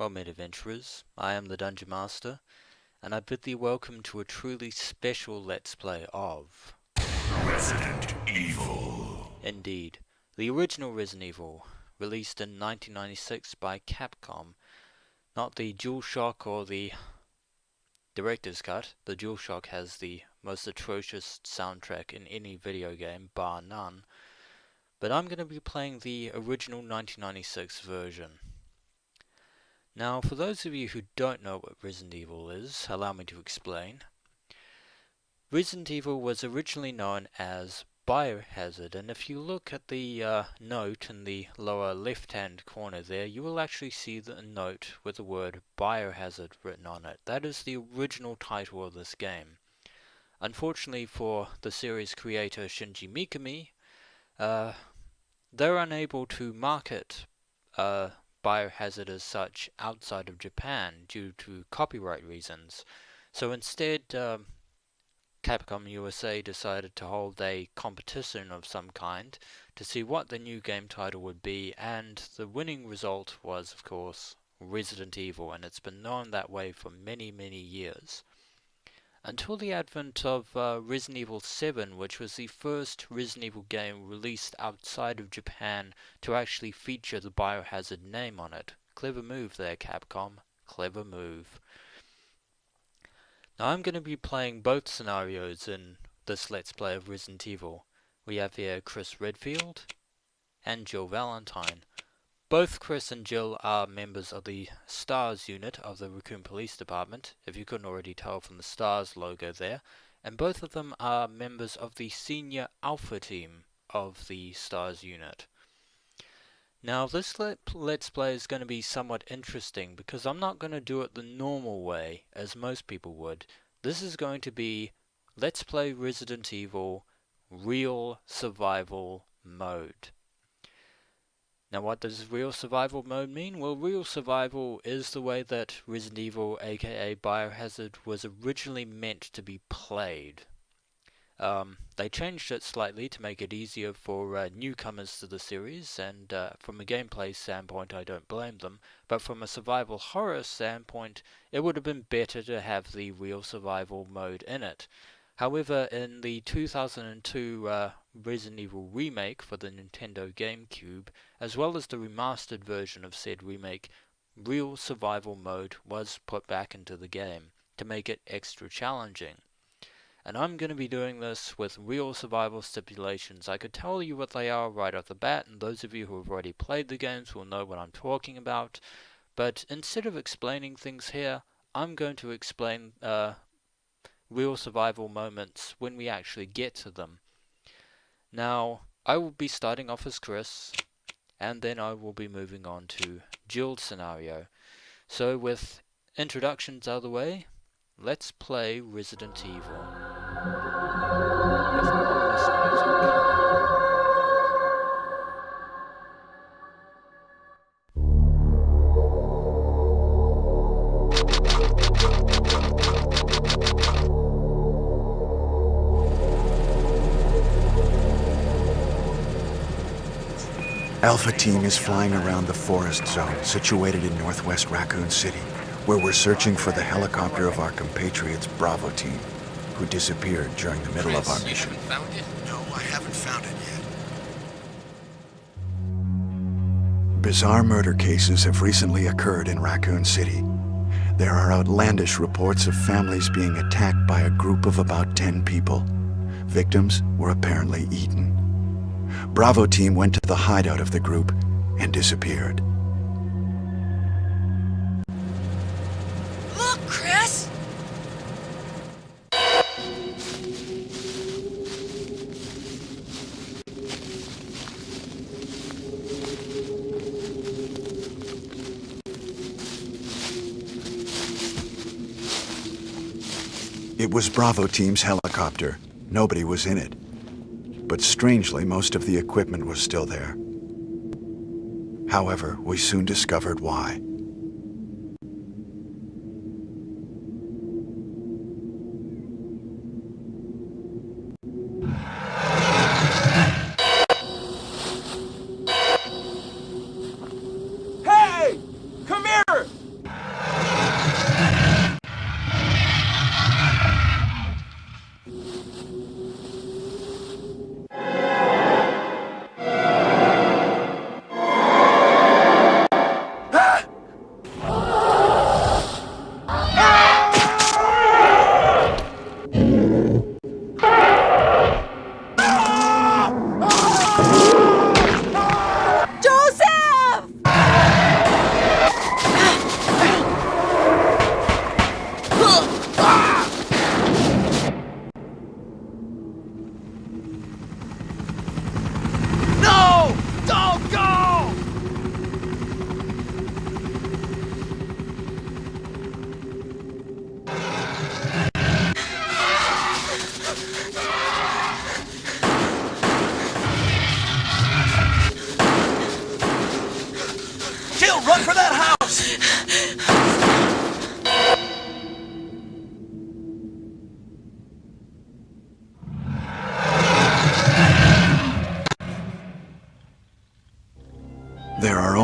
Helmet Adventurers, I am the Dungeon Master, and I bid thee welcome to a truly special Let's Play of Resident Evil. Indeed, the original Resident Evil, released in 1996 by Capcom, not the DualShock or the Director's Cut. The DualShock has the most atrocious soundtrack in any video game, bar none, but I'm going to be playing the original 1996 version. Now, for those of you who don't know what Resident Evil is, allow me to explain. Resident Evil was originally known as Biohazard, and if you look at the note in the lower left-hand corner there, you will actually see the note with the word Biohazard written on it. That is the original title of this game. Unfortunately for the series creator Shinji Mikami, they're unable to market Biohazard as such outside of Japan due to copyright reasons. So instead, Capcom USA decided to hold a competition of some kind to see what the new game title would be, and the winning result was, of course, Resident Evil, and it's been known that way for many, many years. Until the advent of Resident Evil 7, which was the first Resident Evil game released outside of Japan to actually feature the Biohazard name on it. Clever move there, Capcom. Clever move. Now I'm going to be playing both scenarios in this Let's Play of Resident Evil. We have here Chris Redfield and Jill Valentine. Both Chris and Jill are members of the STARS unit of the Raccoon Police Department, if you couldn't already tell from the STARS logo there, and both of them are members of the Senior Alpha team of the STARS unit. Now this Let's Play is going to be somewhat interesting because I'm not going to do it the normal way as most people would. This is going to be Let's Play Resident Evil Real Survival Mode. Now what does real survival mode mean? Well, real survival is the way that Resident Evil, aka Biohazard, was originally meant to be played. They changed it slightly to make it easier for newcomers to the series, and from a gameplay standpoint I don't blame them, but from a survival horror standpoint it would have been better to have the real survival mode in it. However, in the 2002 Resident Evil remake for the Nintendo GameCube, as well as the remastered version of said remake, real survival mode was put back into the game to make it extra challenging. And I'm going to be doing this with real survival stipulations. I could tell you what they are right off the bat, and those of you who have already played the games will know what I'm talking about. But instead of explaining things here, I'm going to explain real survival moments when we actually get to them. Now, I will be starting off as Chris, and then I will be moving on to Jill's scenario. So with introductions out of the way, let's play Resident Evil. With ominous music. Alpha Team is flying around the forest zone situated in northwest Raccoon City, where we're searching for the helicopter of our compatriots Bravo Team, who disappeared during the middle of our mission. You haven't found it? No, I haven't found it yet. Bizarre murder cases have recently occurred in Raccoon City. There are outlandish reports of families being attacked by a group of about 10 people. Victims were apparently eaten. Bravo Team went to the hideout of the group and disappeared. Look, Chris! It was Bravo Team's helicopter. Nobody was in it. But strangely, most of the equipment was still there. However, we soon discovered why. Hey! Come here!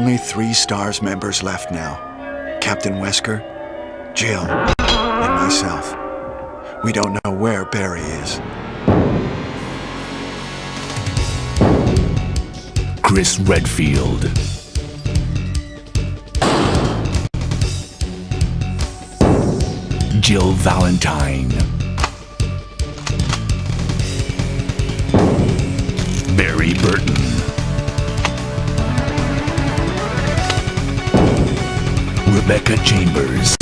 only 3 STARS members left now. Captain Wesker, Jill, and myself. We don't know where Barry is. Chris Redfield. Jill Valentine. Barry Burton. Rebecca Chambers.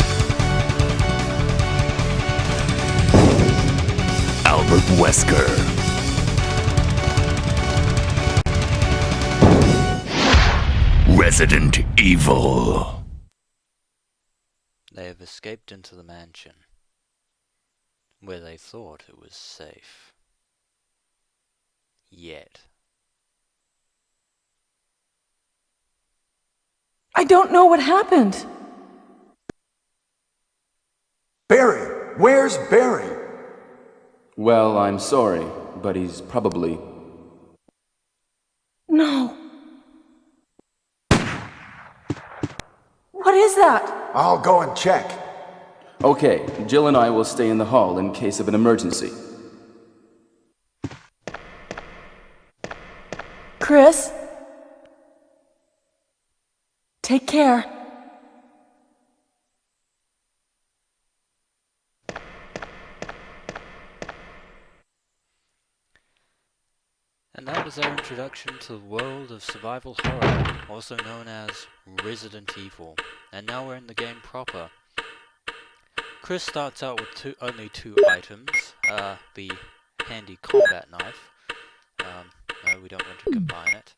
Albert Wesker. Resident Evil. They have escaped into the mansion, where they thought it was safe. Yet. I don't know what happened. Barry! Where's Barry? Well, I'm sorry, but he's probably... No. What is that? I'll go and check. Okay, Jill and I will stay in the hall in case of an emergency. Chris? Take care. And that was our introduction to the world of survival horror, also known as Resident Evil. And now we're in the game proper. Chris starts out with only two items, the handy combat knife. No, we don't want to combine it.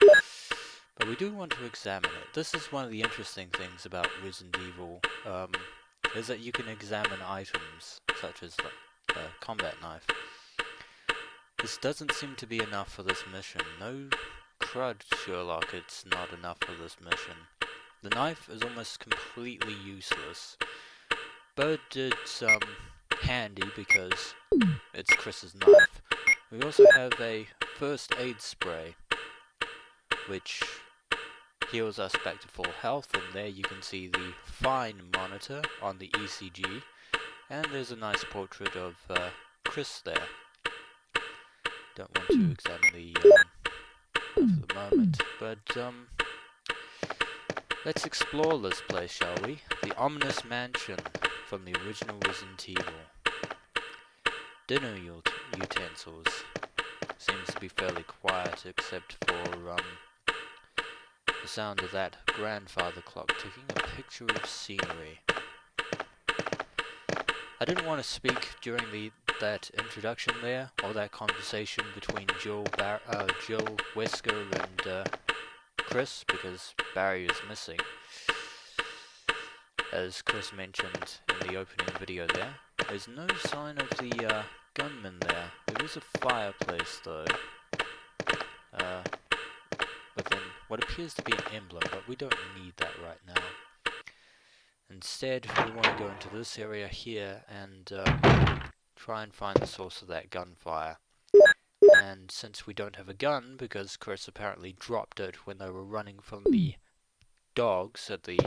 But we do want to examine it. This is one of the interesting things about Resident Evil, is that you can examine items, such as the combat knife. This doesn't seem to be enough for this mission. No crud, Sherlock, it's not enough for this mission. The knife is almost completely useless. But it's handy because it's Chris's knife. We also have a first aid spray, which heals us back to full health, and there you can see the fine monitor on the ECG, and there's a nice portrait of Chris there. Don't want to examine the for the moment, but let's explore this place, shall we? The ominous mansion from the original Resident Evil. Dinner utensils. Seems to be fairly quiet, except for the sound of that grandfather clock ticking, a picture of scenery. I didn't want to speak during that introduction there, or that conversation between Jill Wesker and Chris, because Barry is missing. As Chris mentioned in the opening video there, there's no sign of the gunman there. There is a fireplace though, within what appears to be an emblem, but we don't need that right now. Instead, we want to go into this area here and try and find the source of that gunfire. And since we don't have a gun, because Chris apparently dropped it when they were running from the dogs at the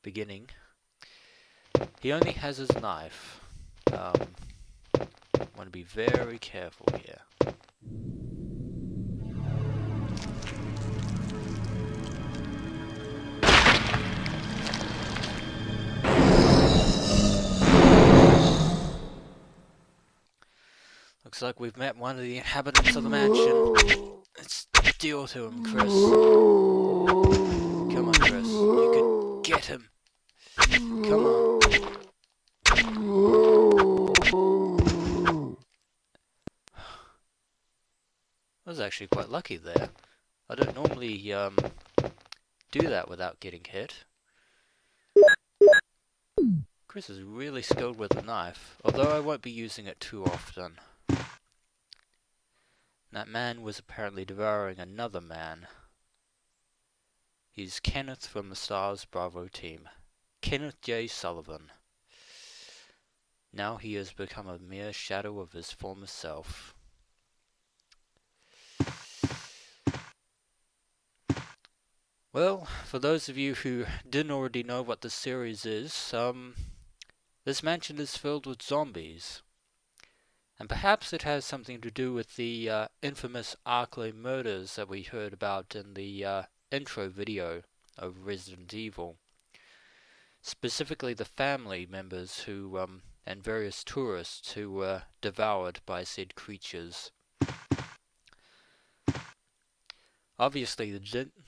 beginning, he only has his knife. Want to be very careful here. Looks like we've met one of the inhabitants of the mansion. Let's deal to him, Chris. Come on, Chris. You can get him. Come on. I was actually quite lucky there. I don't normally do that without getting hit. Chris is really skilled with the knife, although I won't be using it too often. That man was apparently devouring another man. He's Kenneth from the STARS Bravo team. Kenneth J. Sullivan. Now he has become a mere shadow of his former self. Well, for those of you who didn't already know what the series is, this mansion is filled with zombies. And perhaps it has something to do with the infamous Arklay murders that we heard about in the intro video of Resident Evil. Specifically the family members who, and various tourists who were devoured by said creatures. Obviously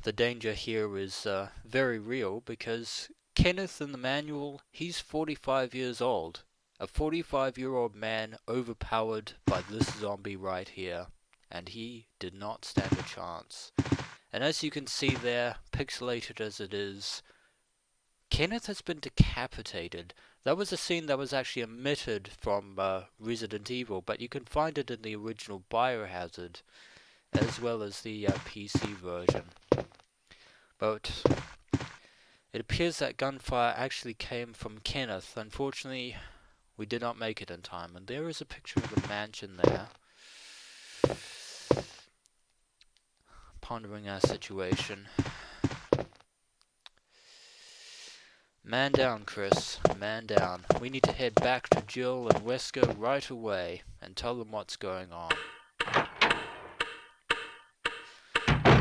the danger here is very real because Kenneth in the manual, he's 45 years old. A 45-year-old man overpowered by this zombie right here, and he did not stand a chance. And as you can see there, pixelated as it is, Kenneth has been decapitated. That was a scene that was actually omitted from Resident Evil, but you can find it in the original Biohazard, as well as the PC version. But it appears that gunfire actually came from Kenneth. Unfortunately, we did not make it in time, and there is a picture of the mansion there. Pondering our situation. Man down, Chris. Man down. We need to head back to Jill and Wesker right away and tell them what's going on.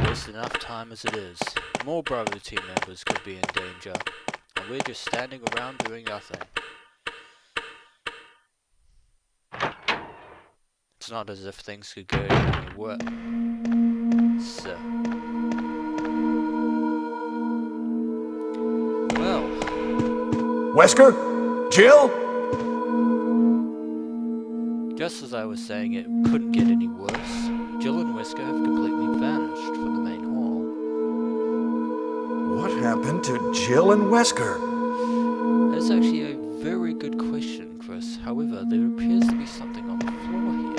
There's enough time as it is. More Bravo team members could be in danger, and we're just standing around doing nothing. It's not as if things could go any worse. So. Well. Wesker? Jill? Just as I was saying, it couldn't get any worse. Jill and Wesker have completely vanished from the main hall. What happened to Jill and Wesker? That's actually a very good question, Chris. However, there appears to be something on the floor here.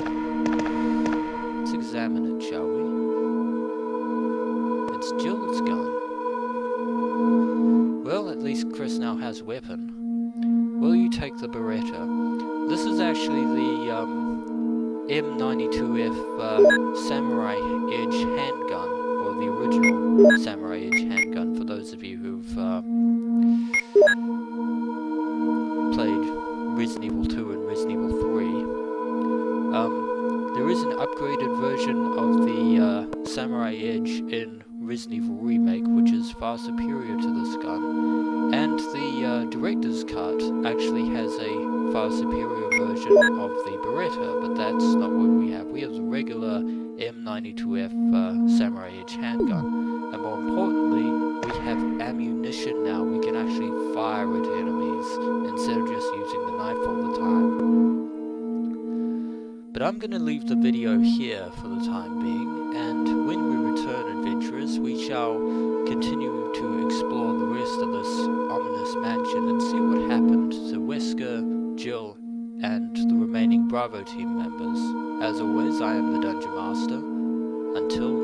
Let's examine it, shall we? It's Jill's gun. Well, at least Chris now has a weapon. Will you take the Beretta? This is actually the M92F Samurai Edge handgun, or the original Samurai Edge handgun, for those of you who've played Resident Evil 2 and Resident Evil 3. There is an upgraded version of the Samurai Edge in Resident Evil Remake, which is far superior to this gun, and the director's cut actually has a far superior version of the Beretta, but that's not what we have. We have the regular M92F Samurai Edge handgun, and more importantly, we have ammunition now. We can actually fire at enemies instead of just using the knife all the time. But I'm going to leave the video here for the time being, and when we return, adventurers, we shall continue to explore the rest of this ominous mansion and see what happened to Wesker, Jill, and the remaining Bravo team members. As always, I am the Dungeon Master. Until